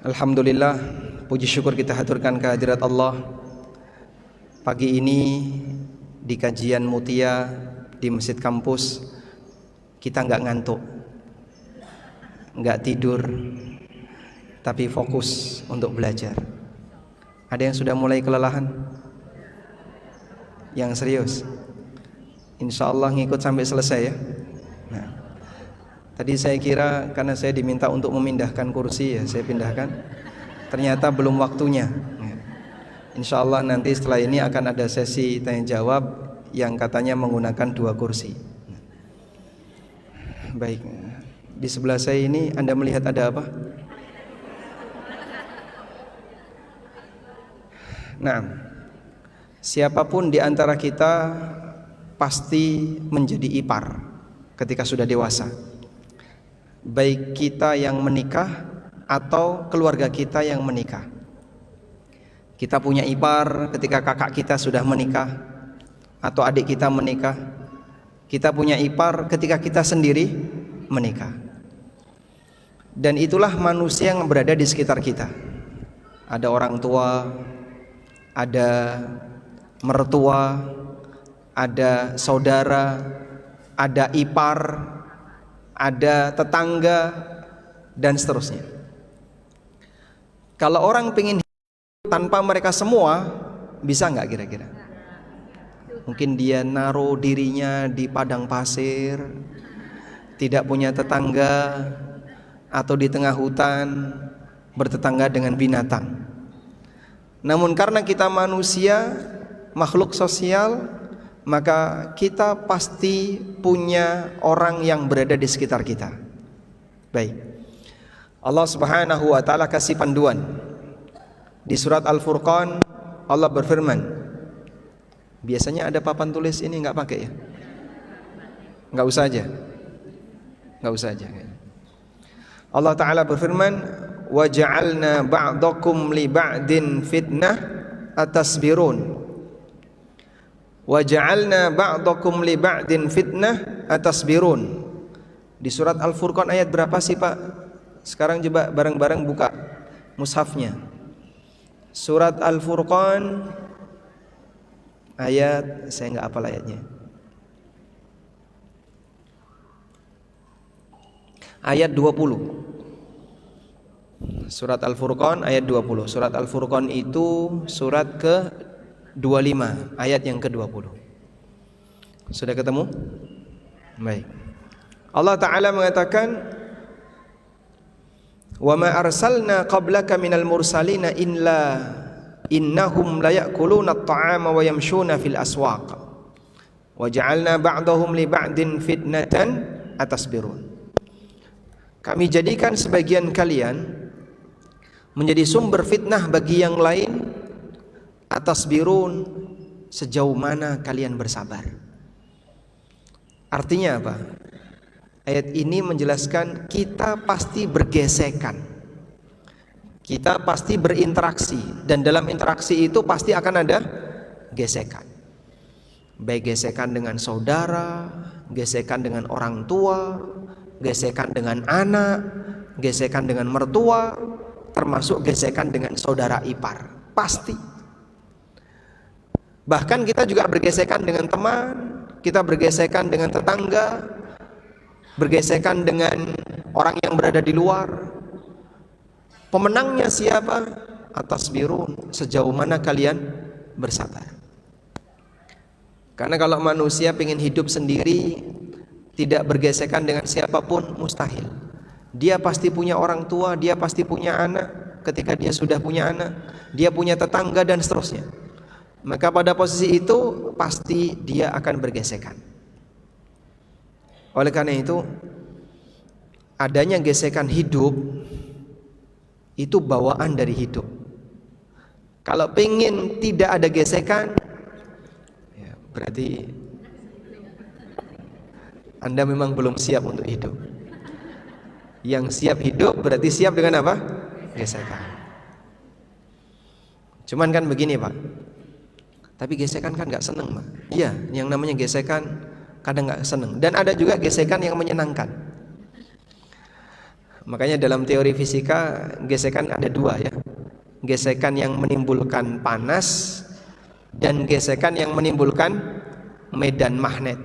Alhamdulillah, puji syukur kita haturkan kehadirat Allah. Pagi ini di kajian Mutia di Masjid Kampus, kita nggak ngantuk, nggak tidur, tapi fokus untuk belajar. Ada yang sudah mulai kelelahan? Yang serius? Insya Allah ngikut sampai selesai ya. Nah, tadi saya kira karena saya diminta untuk memindahkan kursi ya, saya pindahkan. Ternyata belum waktunya. Insya Allah nanti setelah ini akan ada sesi tanya jawab yang katanya menggunakan 2 kursi. Baik, di sebelah saya ini Anda melihat ada apa? Nah, siapapun di antara kita pasti menjadi ipar ketika sudah dewasa. Baik kita yang menikah atau keluarga kita yang menikah. Kita punya ipar ketika kakak kita sudah menikah atau adik kita menikah. Kita punya ipar ketika kita sendiri menikah. Dan itulah manusia yang berada di sekitar kita. Ada orang tua, ada mertua, ada saudara, ada ipar, ada tetangga, dan seterusnya. Kalau orang ingin hidup tanpa mereka semua, bisa nggak kira-kira? Mungkin dia naruh dirinya di padang pasir, tidak punya tetangga, atau di tengah hutan, bertetangga dengan binatang. Namun karena kita manusia, makhluk sosial, maka kita pasti punya orang yang berada di sekitar kita. Baik, Allah Subhanahu wa ta'ala kasih panduan. Di surat Al-Furqan Allah berfirman. Biasanya ada papan tulis ini enggak pakai ya? Enggak usah aja. Enggak usah aja. Allah Ta'ala berfirman, "Wa ja'alna ba'dakum li ba'din fitnah atasbirun." Wa ja'alna ba'dakum li ba'din fitnah atasbirun. Di surat Al-Furqan ayat berapa sih Pak? Sekarang coba bareng-bareng buka mushafnya. Surat Al-Furqan ayat, saya enggak hafal ayatnya. Ayat 20. Surat Al-Furqan ayat 20. Surat Al-Furqan itu surat ke-25, ayat yang ke-20. Sudah ketemu? Baik. Allah Ta'ala mengatakan, "Wa ma arsalna qablaka minal mursalina innahum layakuluna at-ta'ama wa yamshuna fil aswaq. Wa ja'alna ba'dahum li ba'din fitnatan atasbirun." Kami jadikan sebagian kalian menjadi sumber fitnah bagi yang lain, atasbirun, sejauh mana kalian bersabar. Artinya apa? Ayat ini menjelaskan kita pasti bergesekan, kita pasti berinteraksi, dan dalam interaksi itu pasti akan ada gesekan. Baik gesekan dengan saudara, gesekan dengan orang tua, gesekan dengan anak, gesekan dengan mertua, termasuk gesekan dengan saudara ipar. Pasti. Bahkan kita juga bergesekan dengan teman, kita bergesekan dengan tetangga, bergesekan dengan orang yang berada di luar. Pemenangnya siapa? Atasbirun, sejauh mana kalian bersabar. Karena kalau manusia ingin hidup sendiri, tidak bergesekan dengan siapapun, mustahil. Dia pasti punya orang tua, dia pasti punya anak. Ketika dia sudah punya anak, dia punya tetangga dan seterusnya. Maka pada posisi itu pasti dia akan bergesekan. Oleh karena itu, adanya gesekan hidup itu bawaan dari hidup. Kalau pengen tidak ada gesekan, ya berarti Anda memang belum siap untuk hidup. Yang siap hidup berarti siap dengan apa? Gesekan. Cuman kan begini Pak, tapi gesekan kan gak seneng Pak. Iya, yang namanya gesekan kadang gak seneng. Dan ada juga gesekan yang menyenangkan. Makanya dalam teori fisika gesekan ada dua ya. Gesekan yang menimbulkan panas dan gesekan yang menimbulkan medan magnet.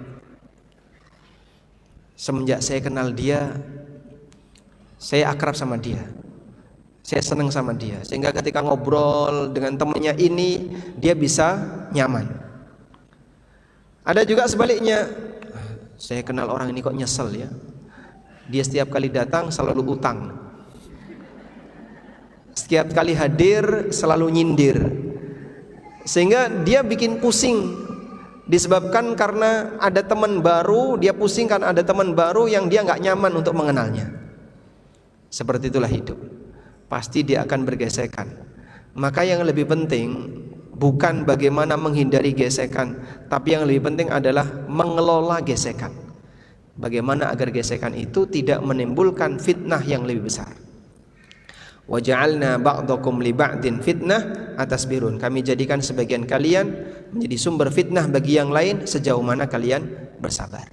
Semenjak saya kenal dia, saya akrab sama dia, saya senang sama dia, sehingga ketika ngobrol dengan temannya ini dia bisa nyaman. Ada juga sebaliknya, saya kenal orang ini kok nyesel ya, dia setiap kali datang selalu utang, setiap kali hadir selalu nyindir, sehingga dia bikin pusing. Disebabkan karena ada teman baru, dia pusing karena ada teman baru yang dia nggak nyaman untuk mengenalnya. Seperti itulah hidup, pasti dia akan bergesekan. Maka yang lebih penting bukan bagaimana menghindari gesekan, tapi yang lebih penting adalah mengelola gesekan. Bagaimana agar gesekan itu tidak menimbulkan fitnah yang lebih besar. Wa ja'alna ba'dakum li ba'din fitnah atasbirun. Kami jadikan sebagian kalian menjadi sumber fitnah bagi yang lain sejauh mana kalian bersabar.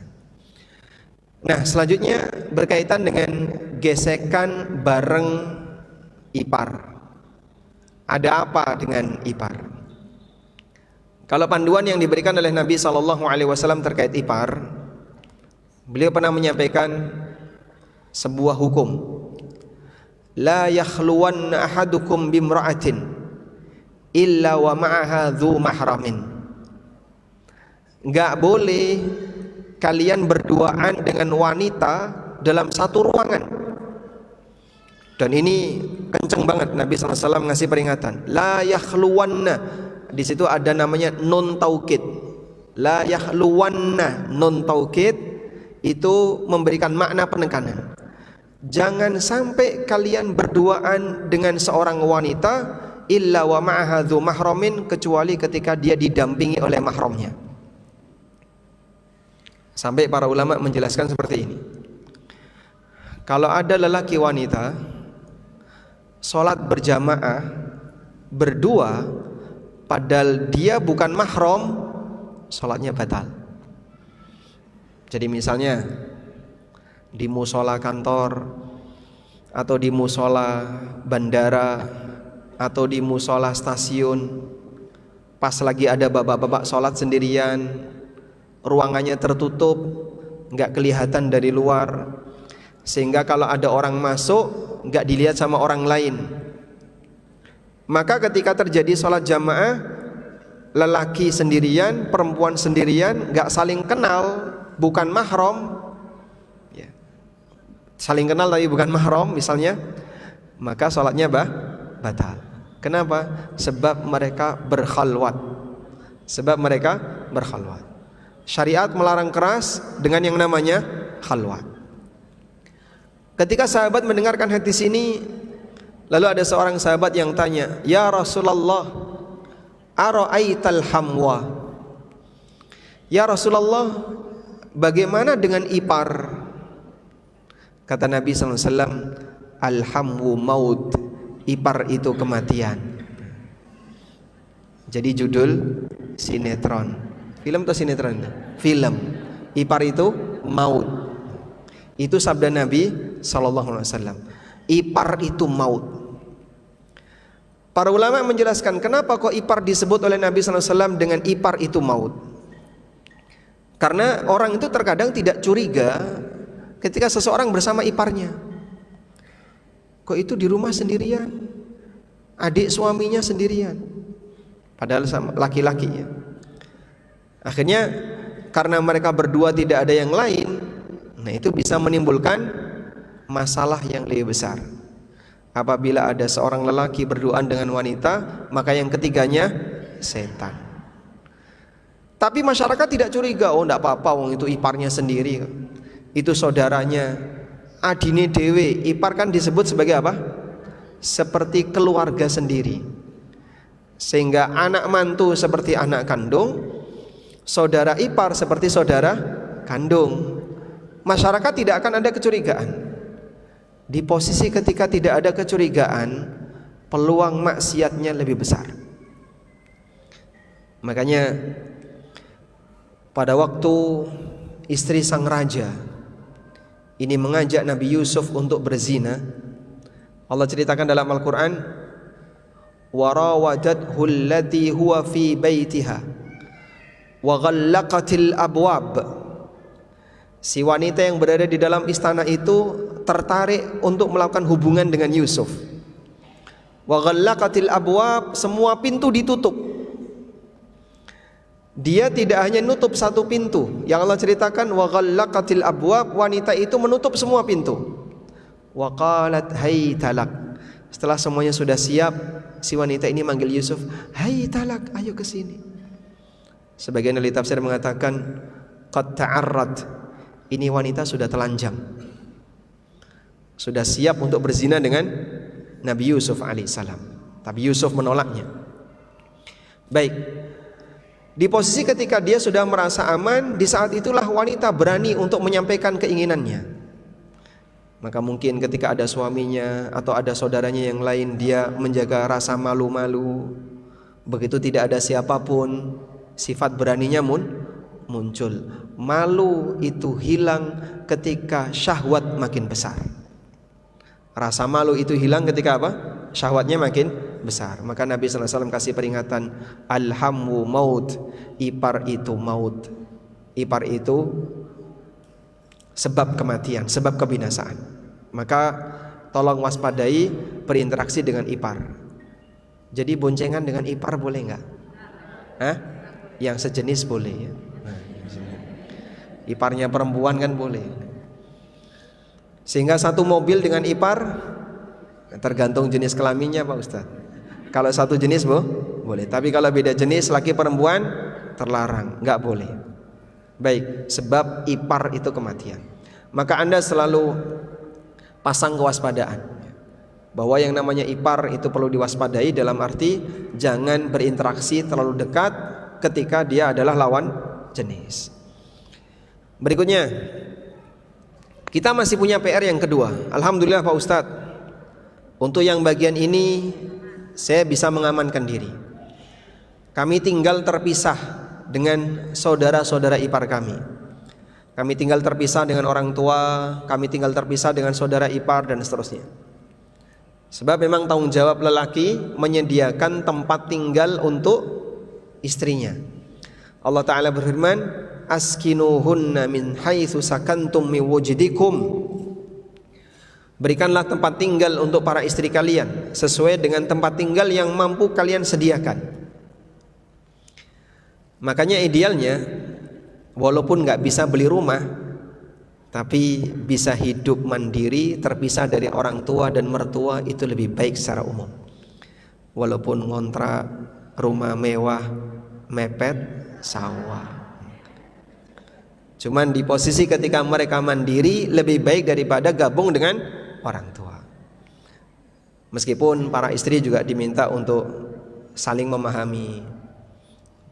Nah, selanjutnya berkaitan dengan gesekan bareng ipar. Ada apa dengan ipar? Kalau panduan yang diberikan oleh Nabi SAW terkait ipar, beliau pernah menyampaikan sebuah hukum. La yakhluwanna ahadukum bimra'atin illa wa ma'aha dhu mahramin. Enggak boleh kalian berduaan dengan wanita dalam satu ruangan. Dan ini kenceng banget, Nabi SAW ngasih peringatan. La yakhluwanna, di situ ada namanya nun taukid. La yakhluwanna, nun taukid itu memberikan makna penekanan. Jangan sampai kalian berduaan dengan seorang wanita illa wa ma'aha dzu mahramin, kecuali ketika dia didampingi oleh mahramnya. Sampai para ulama menjelaskan seperti ini. Kalau ada lelaki wanita sholat berjamaah berdua padahal dia bukan mahram, sholatnya batal. Jadi misalnya di musola kantor atau di musola bandara atau di musola stasiun, pas lagi ada bapak-bapak sholat sendirian, ruangannya tertutup, nggak kelihatan dari luar, sehingga kalau ada orang masuk nggak dilihat sama orang lain. Maka ketika terjadi sholat jamaah, lelaki sendirian, perempuan sendirian, nggak saling kenal, bukan mahram, saling kenal tapi bukan mahram misalnya, maka sholatnya batal. Kenapa? Sebab mereka berkhalwat. Sebab mereka berkhalwat. Syariat melarang keras dengan yang namanya khalwat. Ketika sahabat mendengarkan hadis ini, lalu ada seorang sahabat yang tanya, "Ya Rasulullah, ara'aital hamwa?" Ya Rasulullah, bagaimana dengan ipar? Kata Nabi SAW, alhamwu maut, ipar itu kematian. Jadi judul sinetron, film atau sinetron? Film. Ipar itu maut. Itu sabda Nabi SAW. Ipar itu maut. Para ulama menjelaskan kenapa kok ipar disebut oleh Nabi SAW dengan ipar itu maut. Karena orang itu terkadang tidak curiga ketika seseorang bersama iparnya. Kok itu di rumah sendirian, adik suaminya sendirian, padahal sama laki-lakinya. Akhirnya karena mereka berdua tidak ada yang lain, nah itu bisa menimbulkan masalah yang lebih besar. Apabila ada seorang lelaki berduaan dengan wanita, maka yang ketiganya setan. Tapi masyarakat tidak curiga, oh enggak apa-apa, wong itu iparnya sendiri, itu saudaranya, adine dewe. Ipar kan disebut sebagai apa? Seperti keluarga sendiri. Sehingga anak mantu seperti anak kandung, saudara ipar seperti saudara kandung. Masyarakat tidak akan ada kecurigaan. Di posisi ketika tidak ada kecurigaan, peluang maksiatnya lebih besar. Makanya pada waktu istri sang raja ini mengajak Nabi Yusuf untuk berzina. Allah ceritakan dalam Al-Quran, وَرَاوَدَتْهُ الَّتِي هُوَ فِي بَيْتِهَا وَغَلَّقَتِ الْأَبْوَابِ. Si wanita yang berada di dalam istana itu tertarik untuk melakukan hubungan dengan Yusuf. وَغَلَّقَتِ الْأَبْوَابِ, semua pintu ditutup. Dia tidak hanya nutup satu pintu, yang Allah ceritakan وَغَلَّقَتِ الْأَبْوَابِ, wanita itu menutup semua pintu. وَقَالَتْ هَيْتَ لَكَ, setelah semuanya sudah siap, si wanita ini manggil Yusuf, "Hai talak, ayo ke sini." Sebagian ahli tafsir mengatakan qad ta'arrad, ini wanita sudah telanjang, sudah siap untuk berzina dengan Nabi Yusuf alaihissalam. Tapi Yusuf menolaknya. Baik, di posisi ketika dia sudah merasa aman, di saat itulah wanita berani untuk menyampaikan keinginannya. Maka mungkin ketika ada suaminya atau ada saudaranya yang lain, dia menjaga rasa malu-malu. Begitu tidak ada siapapun, sifat beraninya muncul. Malu itu hilang ketika syahwat makin besar. Rasa malu itu hilang ketika apa? Syahwatnya makin besar. Maka Nabi SAW kasih peringatan, Alhamu maut, ipar itu maut. Ipar itu sebab kematian, sebab kebinasaan. Maka tolong waspadai berinteraksi dengan ipar. Jadi boncengan dengan ipar boleh enggak? Yang sejenis boleh ya. Iparnya perempuan kan boleh. Sehingga satu mobil dengan ipar, tergantung jenis kelaminnya Pak Ustadz. Kalau satu jenis boleh. Tapi kalau beda jenis, laki perempuan, terlarang, enggak boleh. Baik, sebab ipar itu kematian. Maka Anda selalu pasang kewaspadaan bahwa yang namanya ipar itu perlu diwaspadai, dalam arti jangan berinteraksi terlalu dekat ketika dia adalah lawan jenis. Berikutnya, kita masih punya PR yang kedua. Alhamdulillah Pak Ustadz, untuk yang bagian ini saya bisa mengamankan diri. Kami tinggal terpisah dengan saudara-saudara ipar kami. Kami tinggal terpisah dengan orang tua, kami tinggal terpisah dengan saudara ipar dan seterusnya. Sebab memang tanggung jawab lelaki menyediakan tempat tinggal untuk istrinya. Allah Ta'ala berfirman, Askinuhunna min haitsu sakantum min wujdikum. Berikanlah tempat tinggal untuk para istri kalian sesuai dengan tempat tinggal yang mampu kalian sediakan. Makanya idealnya, walaupun nggak bisa beli rumah, tapi bisa hidup mandiri, terpisah dari orang tua dan mertua, itu lebih baik secara umum. Walaupun ngontrak rumah mewah, mepet sawah, cuman di posisi ketika mereka mandiri lebih baik daripada gabung dengan orang tua. Meskipun para istri juga diminta untuk saling memahami.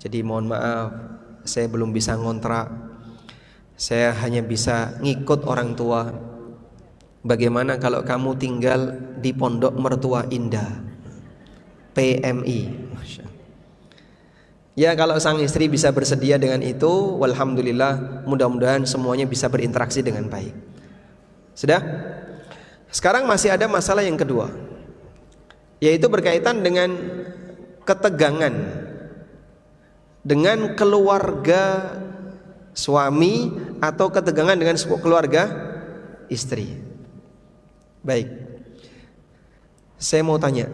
Jadi mohon maaf, saya belum bisa ngontrak, saya hanya bisa ngikut orang tua. Bagaimana kalau kamu tinggal di Pondok Mertua Indah, PMI? Ya, kalau sang istri bisa bersedia dengan itu, walhamdulillah, mudah-mudahan semuanya bisa berinteraksi dengan baik. Sudah? Sekarang masih ada masalah yang kedua, yaitu berkaitan dengan ketegangan dengan keluarga suami atau ketegangan dengan keluarga istri. Baik, saya mau tanya,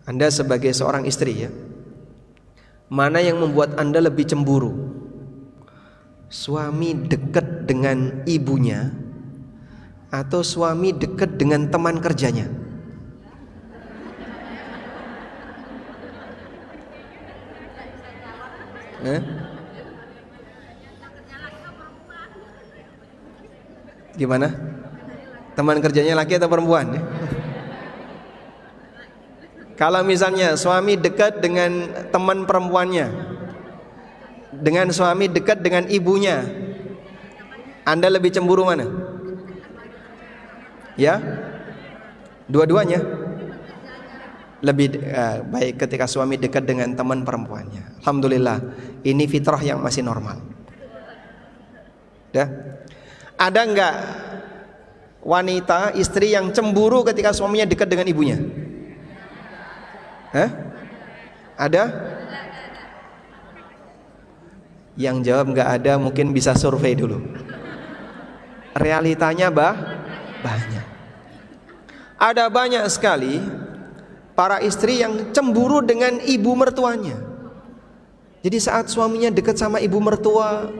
Anda sebagai seorang istri ya, mana yang membuat Anda lebih cemburu? Suami dekat dengan ibunya atau suami dekat dengan teman kerjanya? Gimana? Teman kerjanya laki atau perempuan? Kalau misalnya suami dekat dengan teman perempuannya, dengan suami dekat dengan ibunya, Anda lebih cemburu mana? Ya? Dua-duanya? Lebih baik ketika suami dekat dengan teman perempuannya. Alhamdulillah, ini fitrah yang masih normal. Ya? Ada enggak wanita, istri yang cemburu ketika suaminya dekat dengan ibunya? Hah? Ada? Yang jawab enggak ada mungkin bisa survei dulu. Realitanya banyak. Ada banyak sekali para istri yang cemburu dengan ibu mertuanya. Jadi saat suaminya dekat sama ibu mertua,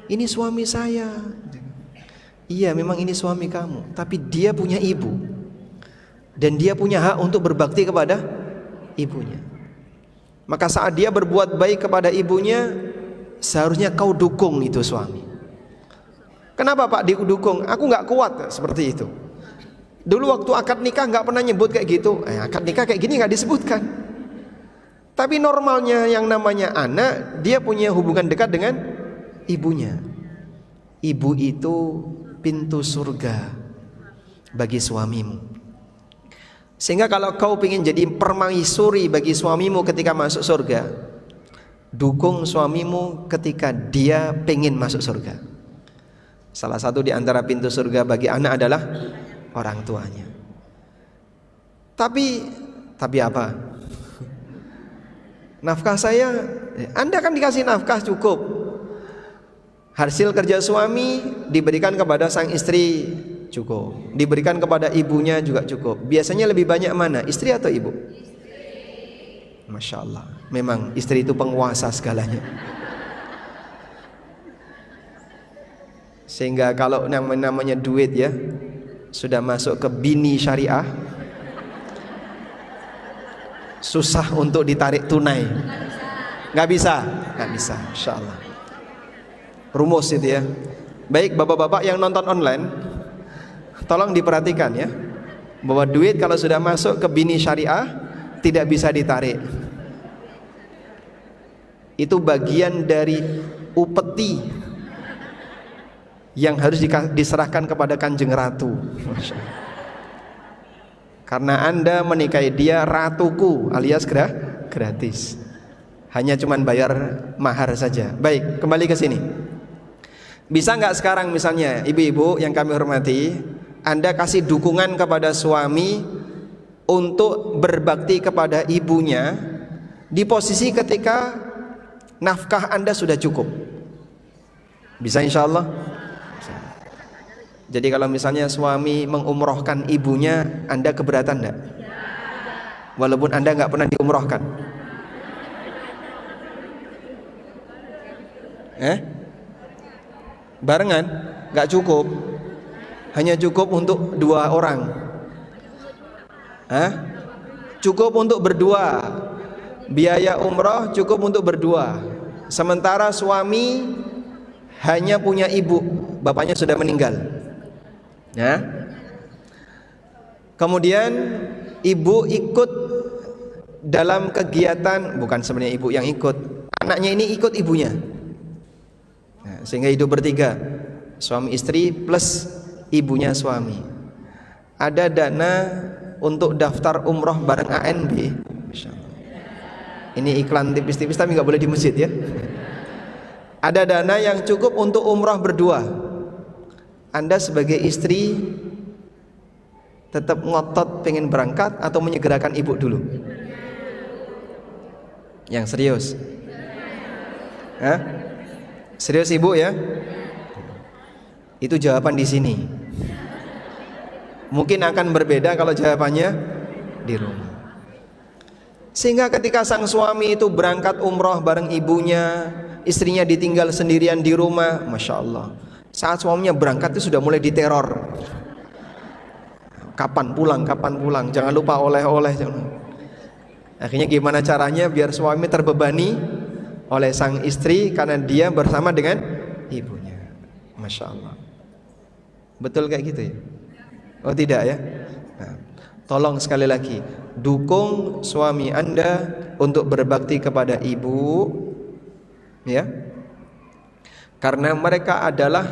ini suami saya. Iya, memang ini suami kamu, tapi dia punya ibu. Dan dia punya hak untuk berbakti kepada ibunya. Maka saat dia berbuat baik kepada ibunya, seharusnya kau dukung itu suami. Kenapa Pak didukung? Aku gak kuat seperti itu. Dulu waktu akad nikah gak pernah nyebut kayak gitu. Akad nikah kayak gini gak disebutkan. Tapi normalnya yang namanya anak, dia punya hubungan dekat dengan ibunya. Ibu itu pintu surga bagi suamimu. Sehingga kalau kau ingin jadi permaisuri bagi suamimu ketika masuk surga, dukung suamimu ketika dia pengen masuk surga. Salah satu di antara pintu surga bagi anak adalah orang tuanya. Tapi apa? Nafkah saya, Anda kan dikasih nafkah cukup. Hasil kerja suami diberikan kepada sang istri cukup, diberikan kepada ibunya juga cukup. Biasanya lebih banyak mana, istri atau ibu? Masya Allah, memang istri itu penguasa segalanya. Sehingga kalau namanya duit ya sudah masuk ke bini syariah, susah untuk ditarik tunai. Nggak bisa, Insya Allah. Rumus itu ya. Baik bapak-bapak yang nonton online, tolong diperhatikan ya, bahwa duit kalau sudah masuk ke bini syariah tidak bisa ditarik. Itu bagian dari upeti yang harus diserahkan kepada Kanjeng Ratu. Karena Anda menikahi dia ratuku alias gratis. Hanya cuman bayar mahar saja. Baik, kembali ke sini. Bisa nggak sekarang misalnya ibu-ibu yang kami hormati, Anda kasih dukungan kepada suami untuk berbakti kepada ibunya di posisi ketika nafkah Anda sudah cukup? Bisa insya Allah. Jadi kalau misalnya suami mengumrohkan ibunya, Anda keberatan enggak? Walaupun Anda nggak pernah diumrohkan. Barengan? Nggak cukup. Hanya cukup untuk 2 orang. Cukup untuk berdua. Biaya umroh cukup untuk berdua. Sementara suami hanya punya ibu, bapaknya sudah meninggal. Ya. Kemudian ibu ikut dalam kegiatan, bukan sebenarnya ibu yang ikut, anaknya ini ikut ibunya. Nah, sehingga hidup bertiga, suami istri plus ibunya suami. Ada dana untuk daftar umroh bareng ANB. Ini iklan tipis-tipis tapi nggak boleh di masjid ya. Ada dana yang cukup untuk umroh berdua. Anda sebagai istri tetap ngotot pengen berangkat atau menyegerakan ibu dulu? Yang serius? Serius ibu ya? Itu jawaban di sini. Mungkin akan berbeda kalau jawabannya di rumah. Sehingga ketika sang suami itu berangkat umroh bareng ibunya, istrinya ditinggal sendirian di rumah, Masya Allah. Saat suaminya berangkat itu sudah mulai diteror. Kapan pulang, jangan lupa oleh-oleh. Akhirnya gimana caranya biar suami terbebani oleh sang istri karena dia bersama dengan ibunya. Masya Allah. Betul kayak gitu ya? Oh tidak ya? Nah, tolong sekali lagi, dukung suami Anda untuk berbakti kepada ibu, ya. Karena mereka adalah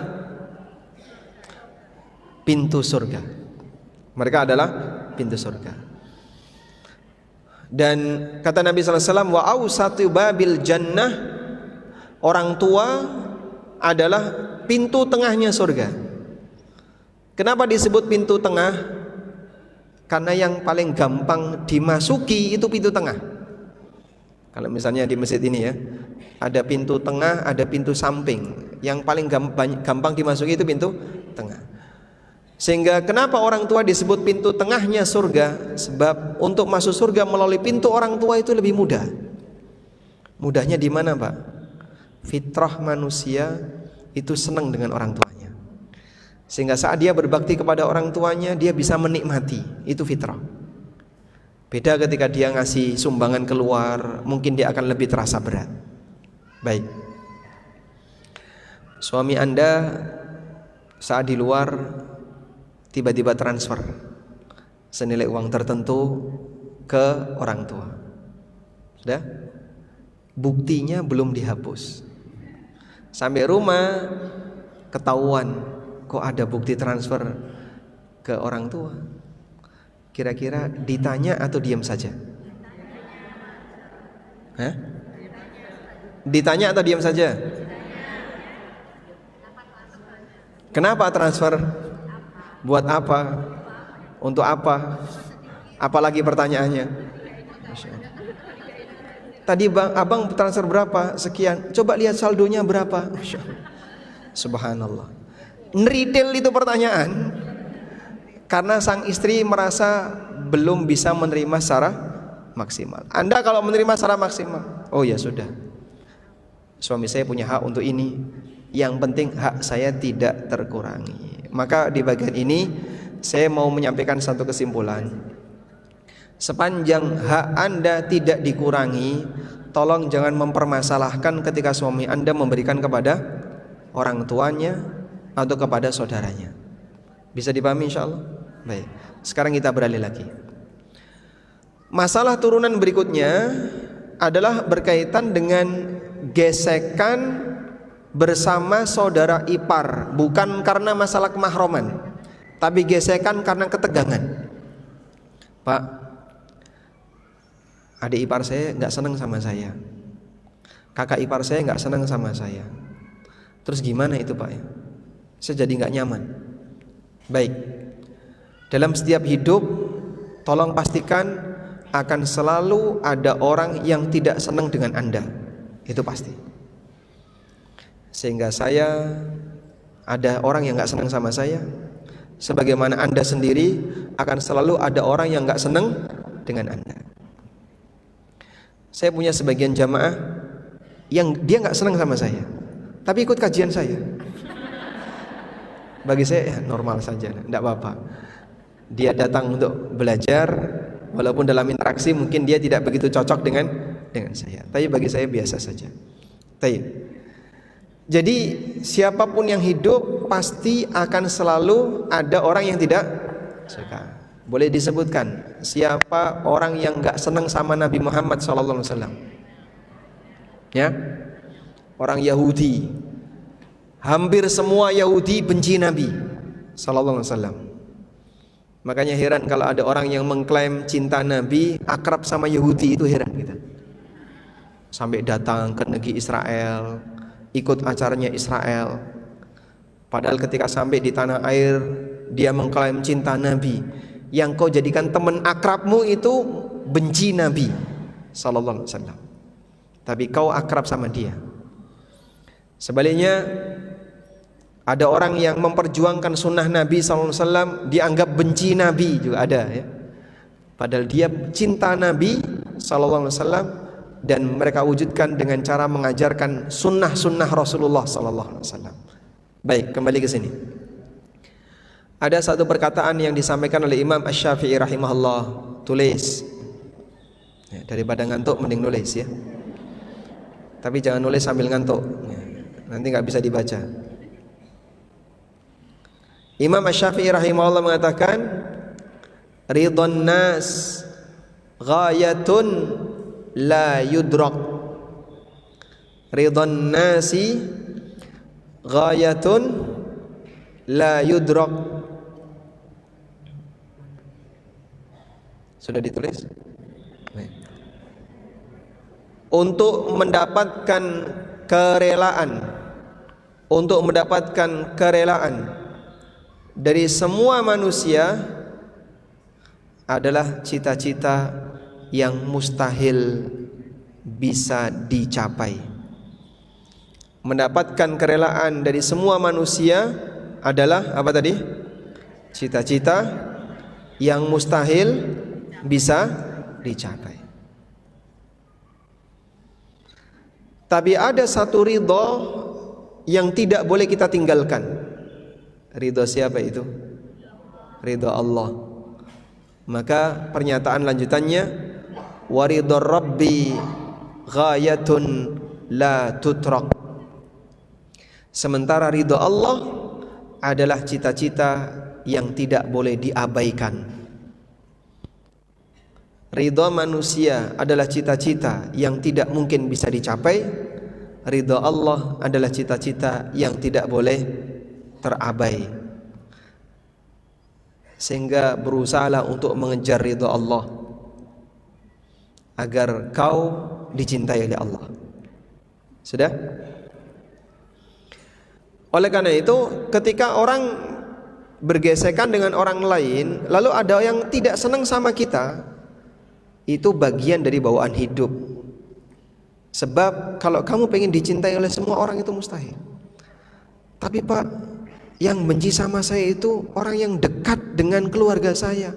pintu surga. Mereka adalah pintu surga. Dan kata Nabi sallallahu alaihi wasallam, wa awsatu babil jannah, orang tua adalah pintu tengahnya surga. Kenapa disebut pintu tengah? Karena yang paling gampang dimasuki itu pintu tengah. Kalau misalnya di masjid ini ya, ada pintu tengah, ada pintu samping. Yang paling gampang dimasuki itu pintu tengah. Sehingga kenapa orang tua disebut pintu tengahnya surga? Sebab untuk masuk surga melalui pintu orang tua itu lebih mudah. Mudahnya di mana, Pak? Fitrah manusia itu senang dengan orang tuanya. Sehingga saat dia berbakti kepada orang tuanya, dia bisa menikmati. Itu fitrah. Beda ketika dia ngasih sumbangan keluar, mungkin dia akan lebih terasa berat. Baik. Suami Anda saat di luar tiba-tiba transfer senilai uang tertentu ke orang tua. Sudah? Buktinya belum dihapus. Sampai rumah ketahuan kok ada bukti transfer ke orang tua. Kira-kira ditanya atau diam saja? Hah? Ditanya atau diam saja? Kenapa transfer? Buat apa? Untuk apa? Apalagi pertanyaannya? Tadi abang transfer berapa? Sekian. Coba lihat saldonya berapa? Subhanallah. Ngeridel itu pertanyaan. Karena sang istri merasa belum bisa menerima secara maksimal. Anda kalau menerima secara maksimal, oh ya sudah, suami saya punya hak untuk ini. Yang penting hak saya tidak terkurangi. Maka di bagian ini saya mau menyampaikan satu kesimpulan. Sepanjang hak Anda tidak dikurangi, tolong jangan mempermasalahkan ketika suami Anda memberikan kepada orang tuanya atau kepada saudaranya. Bisa dipahami insyaallah? Baik. Sekarang kita beralih lagi. Masalah turunan berikutnya adalah berkaitan dengan gesekan bersama saudara ipar, bukan karena masalah kemahroman, tapi gesekan karena ketegangan. Pak, adik ipar saya nggak senang sama saya, kakak ipar saya nggak senang sama saya. Terus gimana itu Pak ya? Saya jadi nggak nyaman. Baik, dalam setiap hidup tolong pastikan akan selalu ada orang yang tidak senang dengan Anda. Itu pasti. Sehingga ada orang yang gak senang sama saya, sebagaimana Anda sendiri akan selalu ada orang yang gak senang dengan Anda. Saya punya sebagian jamaah yang dia gak senang sama saya, tapi ikut kajian saya. Bagi saya ya normal saja, tidak apa-apa. Dia datang untuk belajar, walaupun dalam interaksi mungkin dia tidak begitu cocok dengan saya. Tapi bagi saya biasa saja. Jadi siapapun yang hidup pasti akan selalu ada orang yang tidak suka. Boleh disebutkan siapa orang yang nggak senang sama Nabi Muhammad SAW? Ya, orang Yahudi. Hampir semua Yahudi benci Nabi SAW. Makanya heran kalau ada orang yang mengklaim cinta Nabi, akrab sama Yahudi, itu heran kita. Sampai datang ke negeri Israel, ikut acaranya Israel. Padahal ketika sampai di tanah air, dia mengklaim cinta Nabi. Yang kau jadikan teman akrabmu itu benci Nabi sallallahu alaihi wasallam. Tapi kau akrab sama dia. Sebaliknya, ada orang yang memperjuangkan sunnah Nabi sallallahu alaihi wasallam dianggap benci Nabi, juga ada ya. Padahal dia cinta Nabi sallallahu alaihi wasallam dan mereka wujudkan dengan cara mengajarkan sunnah-sunnah Rasulullah sallallahu alaihi wasallam. Baik, kembali ke sini. Ada satu perkataan yang disampaikan oleh Imam Asy-Syafi'i rahimahullah, tulis. Ya, daripada ngantuk mending nulis ya. Tapi jangan nulis sambil ngantuk. Ya, nanti nggak bisa dibaca. Imam Asy-Syafi'i rahimahullah mengatakan, ridhon nas ghayatun la yudrak. Ridhon nasi ghayatun la yudrak. Sudah ditulis? Untuk mendapatkan kerelaan, dari semua manusia adalah cita-cita yang mustahil bisa dicapai. Mendapatkan kerelaan dari semua manusia adalah apa tadi? Cita-cita yang mustahil bisa dicapai. Tapi ada satu ridho yang tidak boleh kita tinggalkan. Ridho siapa itu? Ridho Allah. Maka pernyataan lanjutannya, waridho Rabbi ghayatun la tutrak. Sementara ridho Allah adalah cita-cita yang tidak boleh diabaikan. Ridho manusia adalah cita-cita yang tidak mungkin bisa dicapai. Ridho Allah adalah cita-cita yang tidak boleh terabai. Sehingga berusahalah untuk mengejar ridho Allah agar kau dicintai oleh Allah. Sudah? Oleh karena itu, ketika orang bergesekan dengan orang lain, lalu ada yang tidak senang sama kita, itu bagian dari bawaan hidup. Sebab kalau kamu pengen dicintai oleh semua orang itu mustahil. Tapi Pak, yang benci sama saya itu orang yang dekat dengan keluarga saya,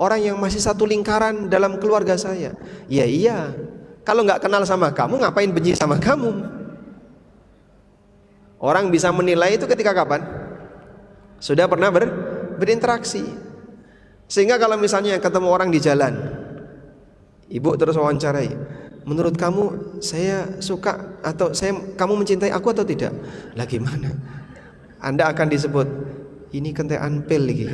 orang yang masih satu lingkaran dalam keluarga saya. Ya iya, kalau nggak kenal sama kamu ngapain benci sama kamu? Orang bisa menilai itu ketika kapan? Sudah pernah berinteraksi. Sehingga kalau misalnya ketemu orang di jalan, ibu terus wawancarai, menurut kamu saya suka atau kamu mencintai aku atau tidak? Lah gimana? Anda akan disebut ini kentean pil lagi.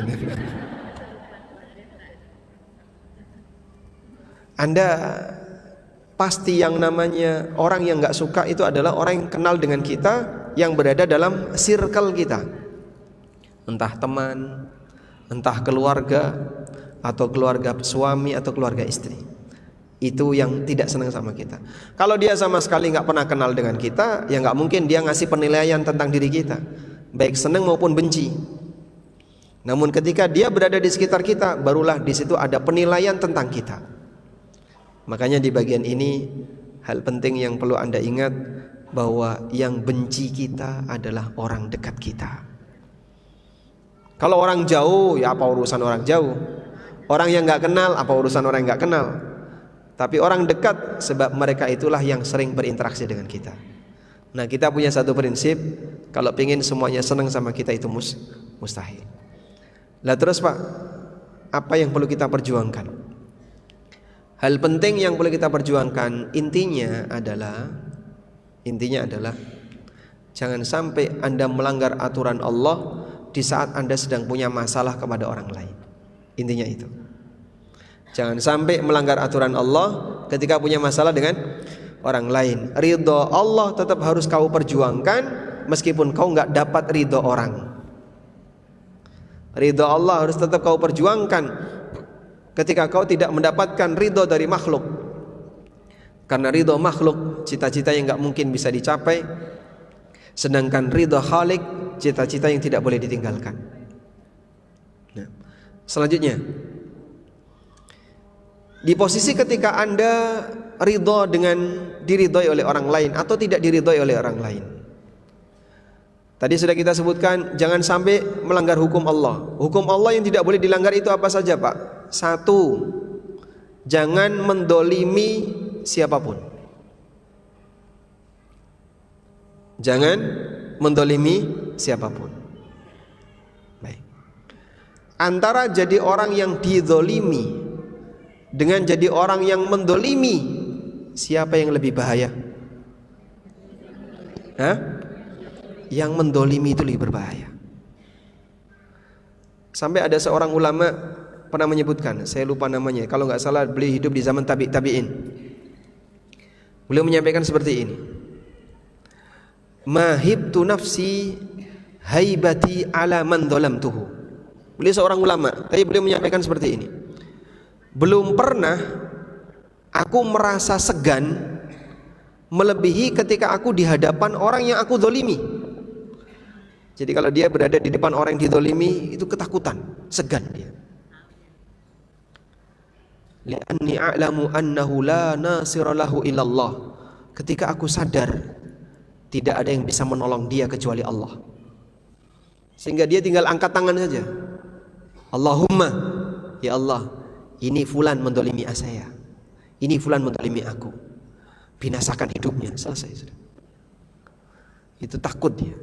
Anda pasti yang namanya orang yang nggak suka itu adalah orang yang kenal dengan kita, yang berada dalam circle kita, entah teman, entah keluarga, atau keluarga suami atau keluarga istri. Itu yang tidak senang sama kita. Kalau dia sama sekali nggak pernah kenal dengan kita, ya nggak mungkin dia ngasih penilaian tentang diri kita, baik senang maupun benci. Namun ketika dia berada di sekitar kita, barulah di situ ada penilaian tentang kita. Makanya di bagian ini hal penting yang perlu Anda ingat, bahwa yang benci kita adalah orang dekat kita. Kalau orang jauh, ya apa urusan orang jauh? Orang yang nggak kenal, apa urusan orang yang nggak kenal? Tapi orang dekat, sebab mereka itulah yang sering berinteraksi dengan kita. Nah, kita punya satu prinsip, kalau pengen semuanya senang sama kita itu mustahil. Lah terus Pak, apa yang perlu kita perjuangkan? Hal penting yang perlu kita perjuangkan intinya adalah jangan sampai Anda melanggar aturan Allah di saat Anda sedang punya masalah kepada orang lain. Intinya itu. Jangan sampai melanggar aturan Allah ketika punya masalah dengan orang lain. Ridho Allah tetap harus kau perjuangkan meskipun kau nggak dapat ridho orang. Ridho Allah harus tetap kau perjuangkan ketika kau tidak mendapatkan ridho dari makhluk. Karena ridho makhluk cita-cita yang nggak mungkin bisa dicapai, sedangkan ridho Khalik cita-cita yang tidak boleh ditinggalkan. Nah, selanjutnya, di posisi ketika Anda ridho dengan diridhoi oleh orang lain atau tidak diridhoi oleh orang lain. Tadi sudah kita sebutkan, jangan sampai melanggar hukum Allah. Hukum Allah yang tidak boleh dilanggar itu apa saja Pak? Satu, jangan mendolimi siapapun. Jangan mendolimi siapapun. Baik. Antara jadi orang yang didolimi dengan jadi orang yang mendolimi, siapa yang lebih bahaya? Yang mendolimi itu lebih berbahaya. Sampai ada seorang ulama pernah menyebutkan, saya lupa namanya, kalau nggak salah beliau hidup di zaman tabi'in. Beliau menyampaikan seperti ini, mahibtu nafsi haibati ala man dhalamtuhu. Beliau seorang ulama, tapi beliau menyampaikan seperti ini, belum pernah aku merasa segan melebihi ketika aku di hadapan orang yang aku zalimi. Jadi kalau dia berada di depan orang yang dizalimi, itu ketakutan, segan dia. Li'anni a'lamu annahu la nasira lahu illallah. Ketika aku sadar tidak ada yang bisa menolong dia kecuali Allah, sehingga dia tinggal angkat tangan saja. Allahumma, ya Allah, ini fulan mendolimi saya, ini fulan mendolimi aku, binasakan hidupnya. Selesai. Itu takut dia.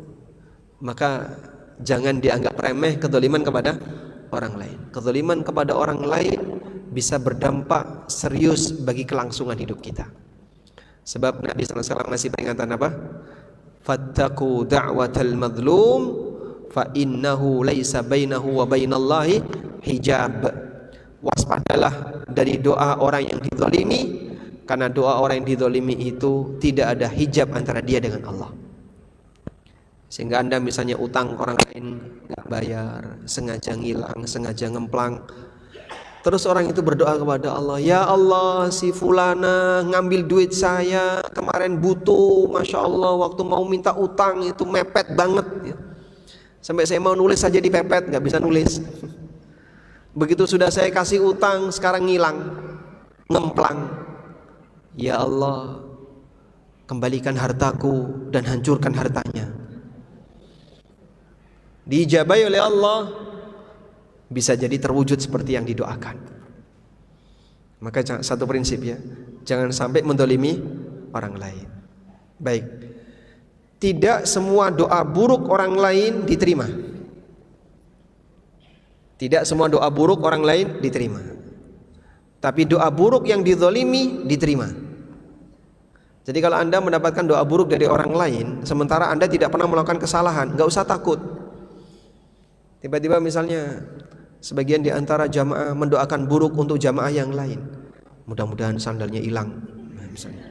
Maka jangan dianggap remeh kezaliman kepada orang lain. Kezaliman kepada orang lain bisa berdampak serius bagi kelangsungan hidup kita. Sebab Nabi SAW ngasih peringatan apa? Fattaqu da'watal madlum fa innahu laisa bainahu wa bainallahi hijab. Waspadalah dari doa orang yang dizalimi, karena doa orang yang dizalimi itu tidak ada hijab antara dia dengan Allah. Sehingga Anda misalnya utang orang lain nggak bayar, sengaja ngilang, sengaja ngemplang, terus orang itu berdoa kepada Allah, ya Allah, si fulana ngambil duit saya kemarin butuh, masya Allah, waktu mau minta utang itu mepet banget ya. Sampai saya mau nulis saja dipepet, nggak bisa nulis. Begitu sudah saya kasih utang, sekarang ngilang, ngemplang. Ya Allah, kembalikan hartaku dan hancurkan hartanya. Diijabai oleh Allah, bisa jadi terwujud seperti yang didoakan. Maka satu prinsip ya, jangan sampai mendolimi orang lain. Baik, tidak semua doa buruk orang lain diterima. Tidak semua doa buruk orang lain diterima, tapi doa buruk yang dizalimi diterima. Jadi kalau Anda mendapatkan doa buruk dari orang lain, sementara Anda tidak pernah melakukan kesalahan, nggak usah takut. Tiba-tiba misalnya sebagian di antara jamaah mendoakan buruk untuk jamaah yang lain, mudah-mudahan sandalnya hilang, nah, misalnya,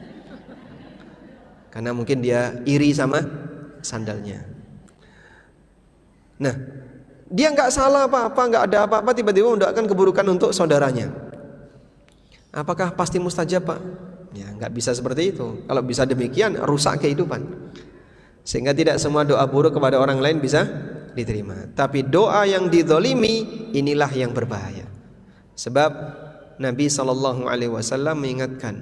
karena mungkin dia iri sama sandalnya. Nah, dia nggak salah apa-apa, nggak ada apa-apa, tiba-tiba mendoakan keburukan untuk saudaranya. Apakah pasti mustajab, Pak? Ya, nggak bisa seperti itu. Kalau bisa demikian, rusak kehidupan. Sehingga tidak semua doa buruk kepada orang lain bisa diterima. Tapi doa yang dizalimi, inilah yang berbahaya. Sebab Nabi SAW mengingatkan,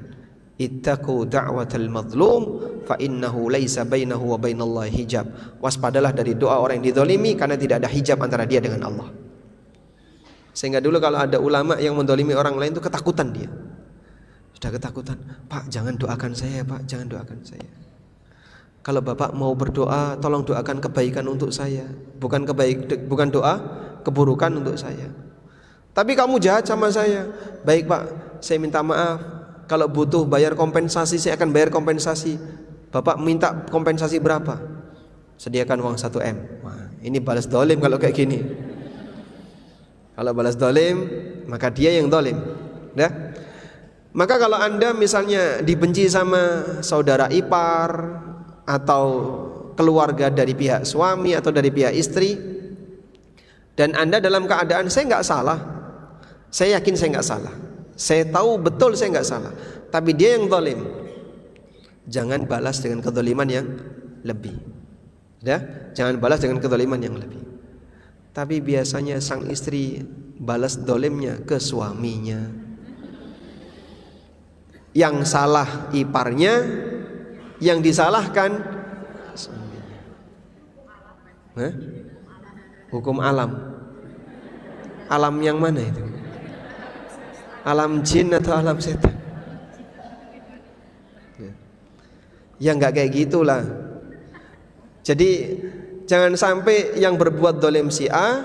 ittaqu da'watal mazlum fa innahu laisa bainahu wa bainallahi hijab. Waspadalah dari doa orang yang dizalimi, karena tidak ada hijab antara dia dengan Allah. Sehingga dulu kalau ada ulama yang menzalimi orang lain itu ketakutan dia. Sudah ketakutan, Pak jangan doakan saya, Pak jangan doakan saya. Kalau Bapak mau berdoa, tolong doakan kebaikan untuk saya, bukan doa keburukan untuk saya. Tapi kamu jahat sama saya. Baik Pak, saya minta maaf. Kalau butuh bayar kompensasi, saya akan bayar kompensasi. Bapak minta kompensasi berapa? Sediakan uang 1M. Wah, ini balas dolim kalau kayak gini. Kalau balas dolim, maka dia yang dolim. Dah. Maka kalau Anda misalnya dibenci sama saudara ipar, atau keluarga dari pihak suami atau dari pihak istri, dan Anda dalam keadaan saya nggak salah, saya yakin saya nggak salah, saya tahu betul saya nggak salah, tapi dia yang zalim, jangan balas dengan kezaliman yang lebih. Ya, jangan balas dengan kezaliman yang lebih. Tapi biasanya sang istri balas zalimnya ke suaminya. Yang salah iparnya, yang disalahkan suaminya. Hukum alam. Alam yang mana itu? Alam jin atau alam setan? Ya nggak kayak gitulah. Jadi jangan sampai yang berbuat zalim si A,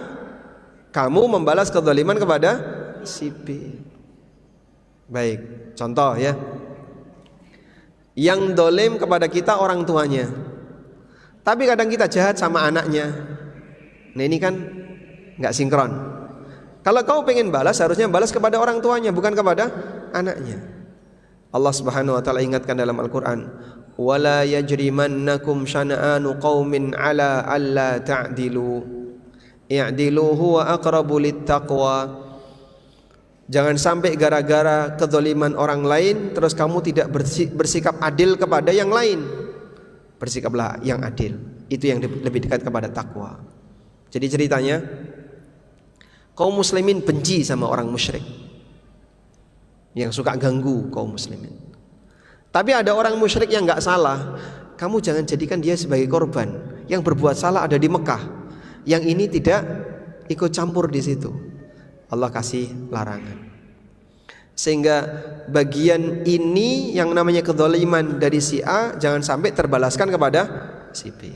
kamu membalas kezaliman kepada si B. Baik, contoh ya. Yang dolim kepada kita orang tuanya, tapi kadang kita jahat sama anaknya. Nah ini kan nggak sinkron. Kalau kau pengen balas, harusnya balas kepada orang tuanya, bukan kepada anaknya. Allah Subhanahu wa taala ingatkan dalam Al-Qur'an, wala yajrimannakum syana'anu qaumin ala alla ta'dilu i'dilu huwa aqrabu littaqwa. Jangan sampai gara-gara kezaliman orang lain terus kamu tidak bersikap adil kepada yang lain. Bersikaplah yang adil. Itu yang lebih dekat kepada takwa. Jadi ceritanya, kaum muslimin benci sama orang musyrik yang suka ganggu kaum muslimin. Tapi ada orang musyrik yang gak salah, kamu jangan jadikan dia sebagai korban. Yang berbuat salah ada di Mekah, yang ini tidak ikut campur di situ. Allah kasih larangan. Sehingga bagian ini yang namanya kedzaliman dari si A jangan sampai terbalaskan kepada si B.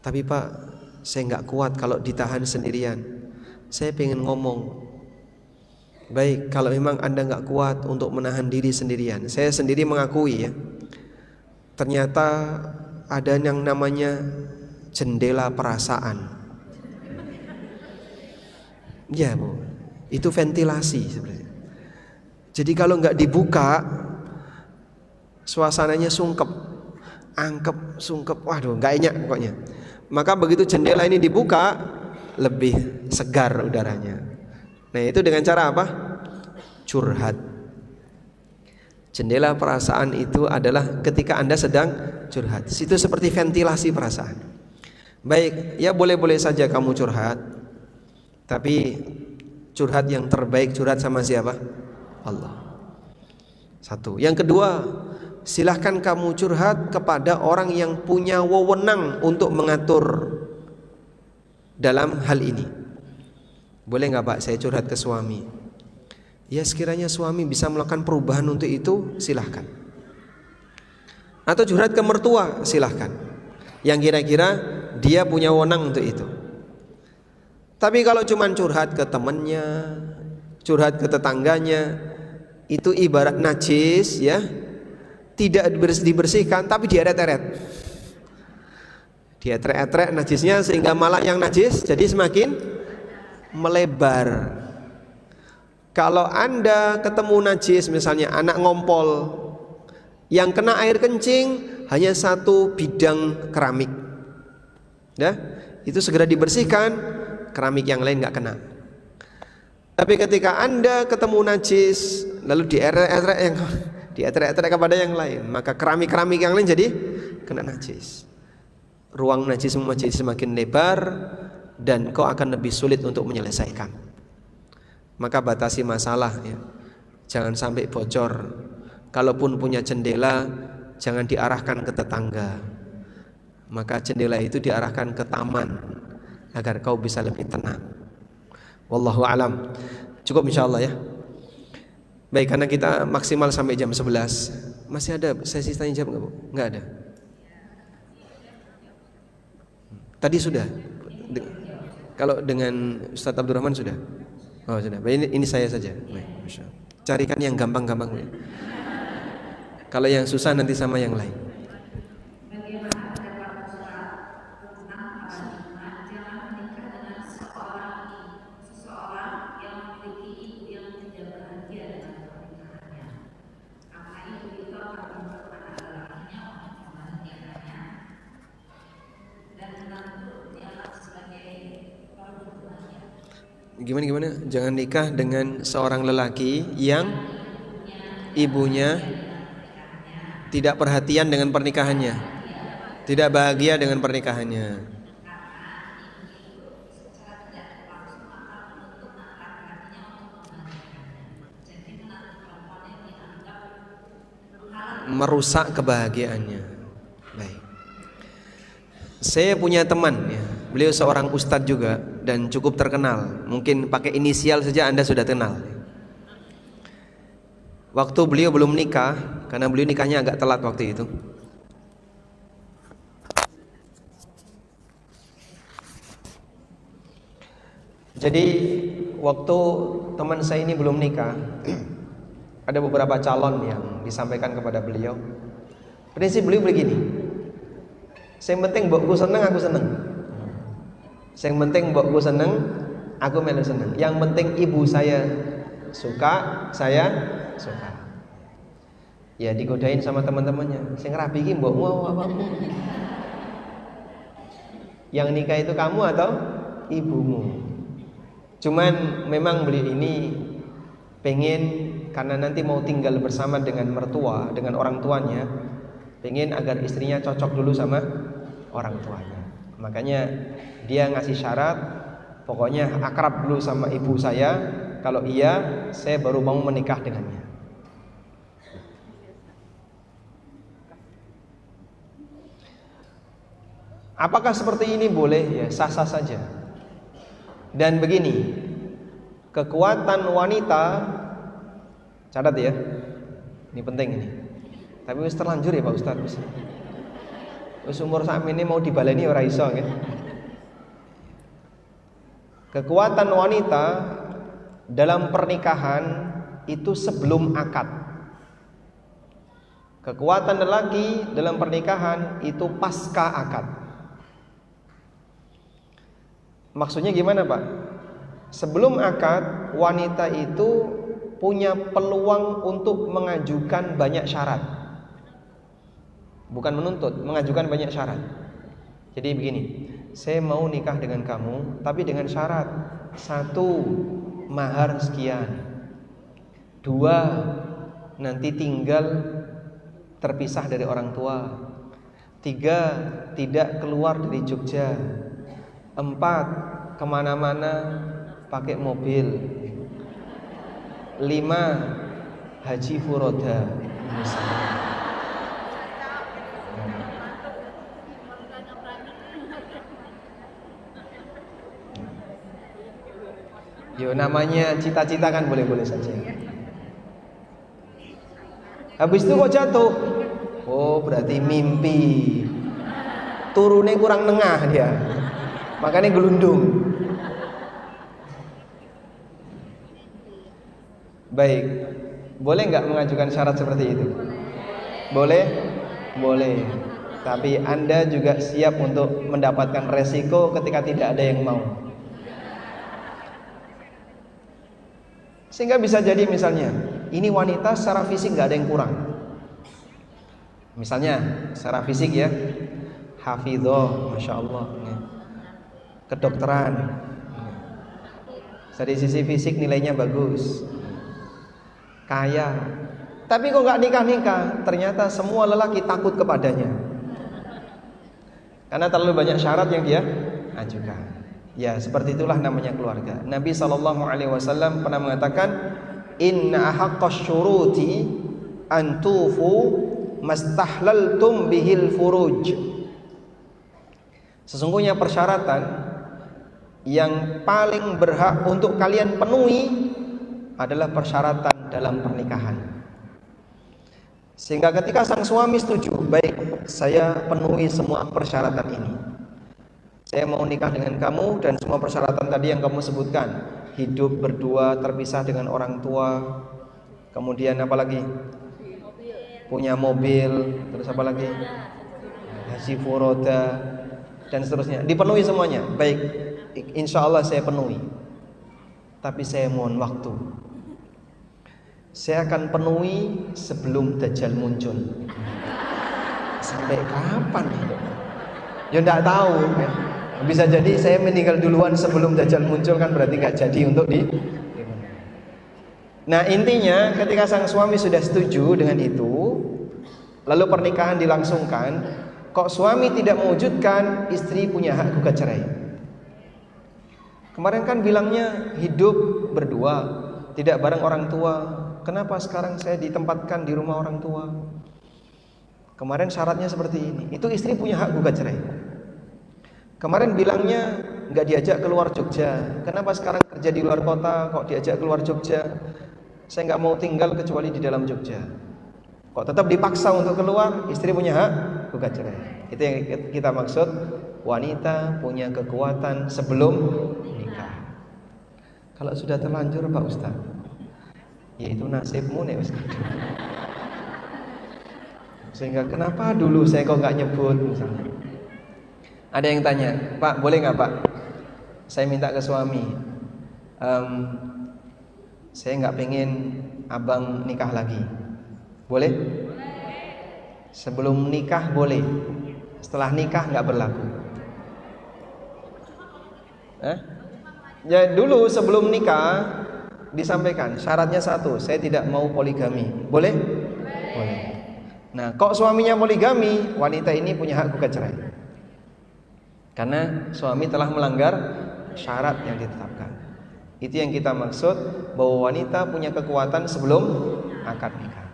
Tapi Pak, saya nggak kuat kalau ditahan sendirian. Saya pengen ngomong. Baik, kalau memang Anda nggak kuat untuk menahan diri sendirian, saya sendiri mengakui ya, ternyata ada yang namanya jendela perasaan. Ya Bu, itu ventilasi sebenarnya. Jadi kalau nggak dibuka, suasananya sungkep, angkep, sungkep, waduh nggak enak pokoknya. Maka begitu jendela ini dibuka, lebih segar udaranya. Nah itu dengan cara apa? Curhat. Jendela perasaan itu adalah ketika Anda sedang curhat. Itu seperti ventilasi perasaan. Baik, ya boleh-boleh saja kamu curhat, tapi curhat yang terbaik curhat sama siapa? Allah. Satu. Yang kedua, silahkan kamu curhat kepada orang yang punya wewenang untuk mengatur dalam hal ini. Boleh nggak Pak saya curhat ke suami? Ya sekiranya suami bisa melakukan perubahan untuk itu, silahkan. Atau curhat ke mertua, silahkan. Yang kira-kira dia punya wewenang untuk itu. Tapi kalau cuma curhat ke temannya, curhat ke tetangganya, itu ibarat najis ya, tidak dibersihkan tapi dieret-eret. Dieret-eret najisnya sehingga malah yang najis jadi semakin melebar. Kalau Anda ketemu najis, misalnya anak ngompol yang kena air kencing hanya satu bidang keramik, ya, itu segera dibersihkan, keramik yang lain nggak kena. Tapi ketika Anda ketemu najis lalu dieret-eret kepada yang lain, maka keramik-keramik yang lain jadi kena najis. Ruang najis semakin lebar dan kau akan lebih sulit untuk menyelesaikan. Maka batasi masalah ya. Jangan sampai bocor. Kalaupun punya jendela, jangan diarahkan ke tetangga. Maka jendela itu diarahkan ke taman agar kau bisa lebih tenang. Wallahu alam. Cukup insyaallah ya. Baik, karena kita maksimal sampai jam 11. Masih ada sesi tanya jawab enggak, Bu? Enggak ada. Tadi sudah. Kalau dengan Ustaz Abdurrahman sudah. Oh, sudah. Baik, ini saya saja. Baik, masyaallah. Carikan yang gampang-gampang. Kalau yang susah nanti sama yang lain. Gimana? Jangan nikah dengan seorang lelaki yang ibunya tidak perhatian dengan pernikahannya, tidak bahagia dengan pernikahannya. Merusak kebahagiaannya. Baik. Saya punya teman ya. Beliau seorang ustadz juga dan cukup terkenal. Mungkin pakai inisial saja Anda sudah kenal. Waktu beliau belum nikah, karena beliau nikahnya agak telat waktu itu. Jadi waktu teman saya ini belum nikah, ada beberapa calon yang disampaikan kepada beliau. Prinsip beliau begini, yang penting mbokku seneng, aku seneng. Yang penting mbokku seneng, aku melu seneng. Yang penting ibu saya suka, saya suka. Ya digodain sama teman-temannya. Sing rabi iki mbokmu apa? Yang nikah itu kamu atau ibumu? Cuman memang beliau ini pengen, karena nanti mau tinggal bersama dengan mertua, dengan orang tuanya, pengen agar istrinya cocok dulu sama orang tuanya. Makanya dia ngasih syarat, pokoknya akrab dulu sama ibu saya. Kalau iya, saya baru mau menikah dengannya. Apakah seperti ini boleh? Ya, sah-sah saja. Dan begini, kekuatan wanita, catat ya, ini penting ini. Tapi wis terlanjur ya Pak Ustadz. Wis umur sakmene mau dibaleni ora iso ya. Kekuatan wanita dalam pernikahan itu sebelum akad. Kekuatan lelaki dalam pernikahan itu pasca akad. Maksudnya gimana Pak? Sebelum akad, wanita itu punya peluang untuk mengajukan banyak syarat. Bukan menuntut, mengajukan banyak syarat. Jadi begini, saya mau nikah dengan kamu, tapi dengan syarat: 1, mahar sekian. 2, nanti tinggal terpisah dari orang tua. 3, tidak keluar dari Jogja. 4, kemana-mana pakai mobil. 5, haji furoda misalnya. Yo, namanya cita-cita kan boleh-boleh saja. Habis itu kok jatuh? Oh, berarti mimpi. Turunnya kurang nengah dia. Makanya gelundung. Baik. Boleh nggak mengajukan syarat seperti itu? Boleh? Boleh. Tapi Anda juga siap untuk mendapatkan resiko ketika tidak ada yang mau. Sehingga bisa jadi misalnya, ini wanita secara fisik nggak ada yang kurang. Misalnya secara fisik ya, hafidhoh, masya Allah, kedokteran. Dari sisi fisik nilainya bagus, kaya. Tapi kok nggak nikah-nikah? Ternyata semua lelaki takut kepadanya karena terlalu banyak syarat yang dia ajukan. Ya, seperti itulah namanya keluarga. Nabi SAW pernah mengatakan, inna ahaqqash syuruti an tufu mastahlaltum bihil furuj. Sesungguhnya persyaratan yang paling berhak untuk kalian penuhi adalah persyaratan dalam pernikahan. Sehingga ketika sang suami setuju, baik, saya penuhi semua persyaratan ini, saya mau nikah dengan kamu dan semua persyaratan tadi yang kamu sebutkan, hidup berdua terpisah dengan orang tua, kemudian apa lagi? Punya mobil, terus apa lagi? Haji furoda dan seterusnya, dipenuhi semuanya. Baik, insya Allah saya penuhi. Tapi saya mohon waktu. Saya akan penuhi sebelum Dajjal muncul. Sampai kapan itu? Ya enggak tahu ya. Bisa jadi saya meninggal duluan sebelum Dajjal muncul, kan berarti nggak jadi untuk di. Nah, intinya ketika sang suami sudah setuju dengan itu, lalu pernikahan dilangsungkan, kok suami tidak mewujudkan, istri punya hak gugat cerai. Kemarin kan bilangnya hidup berdua, tidak bareng orang tua. Kenapa sekarang saya ditempatkan di rumah orang tua? Kemarin syaratnya seperti ini. Itu istri punya hak gugat cerai. Kemarin bilangnya nggak diajak keluar Jogja. Kenapa sekarang kerja di luar kota kok diajak keluar Jogja? Saya nggak mau tinggal kecuali di dalam Jogja. Kok tetap dipaksa untuk keluar? Istri punya hak gugat cerai. Itu yang kita maksud, wanita punya kekuatan sebelum nikah. Kalau sudah terlanjur Pak Ustaz, ya itu nasibmu nih Ustaz. Sehingga kenapa dulu saya kok nggak nyebut misalnya. Ada yang tanya, Pak boleh nggak Pak? Saya minta ke suami, saya nggak pengen abang nikah lagi. Boleh? Sebelum nikah boleh, setelah nikah nggak berlaku. Ya dulu sebelum nikah disampaikan syaratnya 1, saya tidak mau poligami. Boleh? Boleh. Nah, kok suaminya poligami, wanita ini punya hak gugat cerai. karena suami telah melanggar syarat yang ditetapkan. Itu yang kita maksud bahwa wanita punya kekuatan sebelum akad nikah.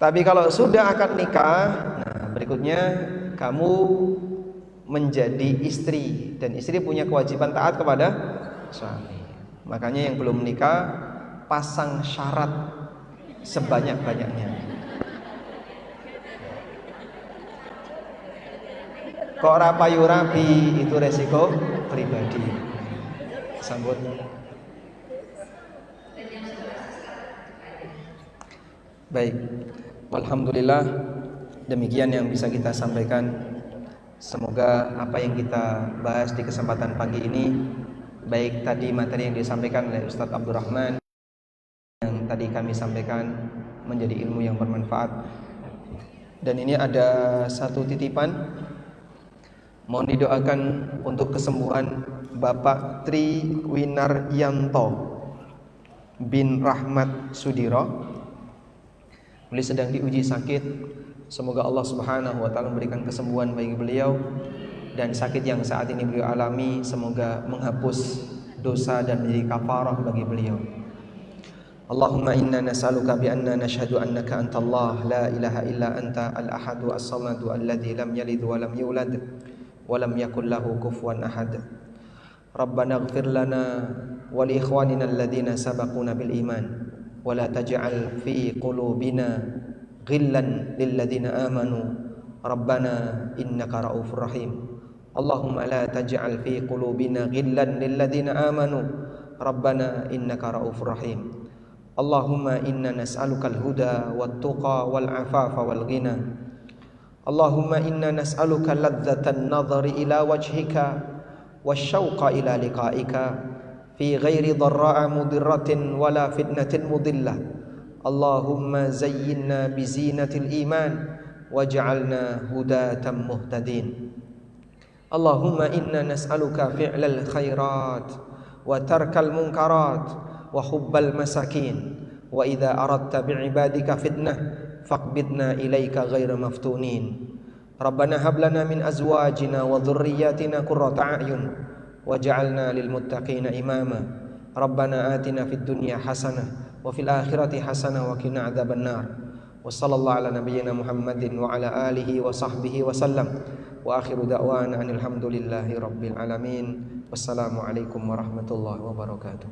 Tapi kalau sudah akad nikah, nah berikutnya kamu menjadi istri, dan istri punya kewajiban taat kepada suami. Makanya yang belum menikah pasang syarat sebanyak-banyaknya. Kok rapayu rapi itu resiko pribadi. Sambut. Baik, alhamdulillah demikian yang bisa kita sampaikan. Semoga apa yang kita bahas di kesempatan pagi ini, baik tadi materi yang disampaikan oleh Ustadz Abdurrahman, yang tadi kami sampaikan, menjadi ilmu yang bermanfaat. Dan ini ada satu titipan, mohon didoakan untuk kesembuhan Bapak Tri Winaryanto bin Rahmat Sudiro. Beliau sedang diuji sakit. Semoga Allah Subhanahu wa taala memberikan kesembuhan bagi beliau, dan sakit yang saat ini beliau alami semoga menghapus dosa dan menjadi kafarah bagi beliau. Allahumma inna nas'aluka bi anna nashhadu annaka antallah la ilaha illa anta al-ahadu as-samadu alladzi lam yalid wa lam yulad wa lam yakul lahu kufuwan ahad. Rabbana ighfir lana wa li ikhwanina alladhina sabaquna bil iman wa la taj'al fi qulubina ghillan lil ladzina amanu rabbana innaka raufur rahim. Allahumma la taj'al fi qulubina ghillan lil ladzina amanu rabbana innaka raufur rahim. Allahumma inna nas'alukal huda wat tuqa wal afafa wal ghina. Allahumma inna nas'aluka ladzatan nadhari ila wajhika wasyauqa ila liqa'ika fi ghairi dharra'a mudirratin wala fitnatin mudillah. Allahumma zayyinna bizinatil iman waj'alna hudatan muhtadin. Allahumma inna nas'aluka fi'lal khairat wa tarkal munkarat wa hubbal masakin wa idza aradta bi'ibadika fitnah faqbidna ilaika ghaira maftunin. Rabbana hab lana min azwajina wa dhurriyyatina qurrata a'yun waj'alna lil muttaqina imama. Rabbana atina fid dunya hasanah wa fil akhirati hasanah wa qina adzabannar. Wa sallallahu ala nabiyyina Muhammadin wa ala alihi wa sahbihi wa sallam. Wa akhiru da'wana anil hamdulillahi rabbil alamin. Wassalamu alaikum warahmatullahi wabarakatuh.